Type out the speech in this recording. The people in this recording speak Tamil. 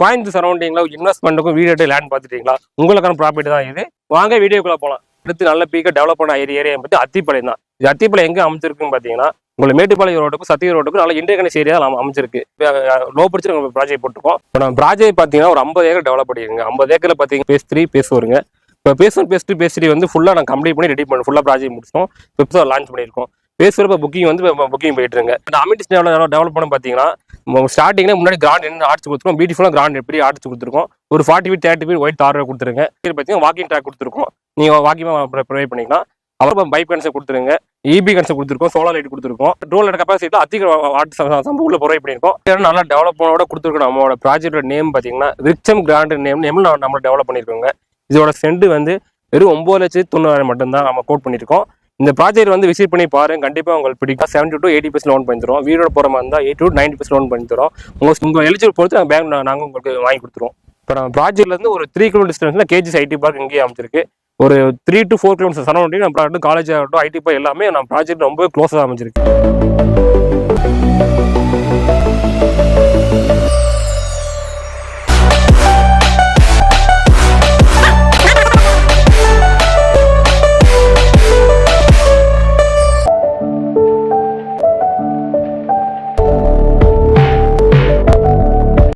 கோயம்புத்தூர் சரௌண்டிங்ல இன்வெஸ்ட்மெண்ட்டுக்கும் வீடு லேண்ட் பார்த்துட்டீங்களா? உங்களுக்கான ப்ராப்பர்ட்டி தான் இது. வாங்க வீடியோக்குள்ள போகலாம். அடுத்து நல்ல பீக்க டெவலப் பண்ண ஏரியா பற்றி அத்திப்பாளையம் தான். இது அத்திப்பாளையம் எங்கே அமைச்சிருக்குன்னு பார்த்தீங்கன்னா, உங்களுக்கு மேட்டுப்பாளையம் ரோட்டுக்கும் சத்திய ரோட்டுக்கும் நல்ல இன்டர்கனெக்ட் ஏரியா அமைச்சிருக்கு. லோ பட்ஜெட் நம்ம ப்ராஜெக்ட் போட்டுருக்கோம். இப்போ நம்ம ப்ராஜெக்ட் பார்த்தீங்கன்னா ஒரு 50 ஏக்கர் டெவலப் பண்ணிருங்க. 50 ஏக்கரில் பார்த்தீங்கன்னா பேஸ் 3 பேஸ் வருங்க. இப்போ பேஸ் 1 பேஸ் 2 பேஸ் 3 வந்து ஃபுல்லாக நான் கம்ப்ளீட் பண்ணி ரெடி பண்ணி ஃபுல்லாக ப்ராஜெக்ட் முடிச்சோம். இப்போ லான்ச் பண்ணியிருக்கோம். பேஸ் இப்போ புக்கிங் வந்து புக்கிங் போயிட்டு இருங்க. இந்த அமினிட்டிஸ் டெவலப் பண்ண பார்த்தீங்கன்னா ஸ்டார்டிங்ல முன்னாடி கிராண்ட் ஆர்ட்ஸ் கொடுத்துருக்கோம். பியூட்டிஃபுல்லாக கிராண்ட் எப்படி ஆர்ட்ஸ் கொடுத்துருக்கோம். ஒரு 40 ஃபீட் 30 ஃபீட் ஒயிட் தார் கொடுத்துருங்க. பார்த்தீங்கன்னா வாக்கிங் ட்ராக் கொடுத்துருக்கோம். நீங்கள் வாக்கிங் ப்ரொவைட் பண்ணிக்கலாம். அப்புறம் பைப் கனெக்ஷன் கொடுத்துருங்க. இபி கனெக்ஷன் கொடுத்துருக்கோம். சோலார் லைட் கொடுத்துருக்கோம். ரோல் கெப்பாசிட்டி அதிக வாட் உள்ள ப்ரொவைட் பண்ணியிருக்கோம். நல்லா டெவலப்மெண்டோட கொடுத்துருக்கோம். நம்மளோட ப்ராஜெக்டோட நேம் பார்த்தீங்கன்னா ரிச்சம் கிராண்ட் நேம் நம்ம டெவலப் பண்ணியிருக்கோங்க. இதோட சென்ட் வந்து வெறும் 9,90,000 மட்டும்தான் நம்ம கோட் பண்ணியிருக்கோம். இந்த ப்ராஜெக்ட் வந்து விசிட் பண்ணி பாருங்க. கண்டிப்பாக உங்களுக்கு பிடிக்கும். 70 to 80% லோன் பண்ணி தரோம். வீடோட போகிற மாதிரி இருந்தால் 80 to 90% லோன் பண்ணி தரோம். உங்கள் எலிஜிபிள் பொறுத்து நாங்கள் பேங்க் நாங்கள் உங்களுக்கு வாங்கி கொடுத்துருவோம். இப்போ நம்ம ப்ராஜெக்ட்லேருந்து ஒரு 3 கிலோமீட்டர் டிஸ்டன்ஸில் கேஜிஸ் ஐடி பார்க் இங்கேயே அமைச்சிருக்கு. ஒரு 3 to 4 கிலோமீட்டர் சரௌண்டிங் நம்ம காலேஜ் ஆகட்டும் ஐடி பார்க் எல்லாமே நம்ம ப்ராஜெக்ட் ரொம்ப க்ளோஸாக அமைச்சிருக்கு.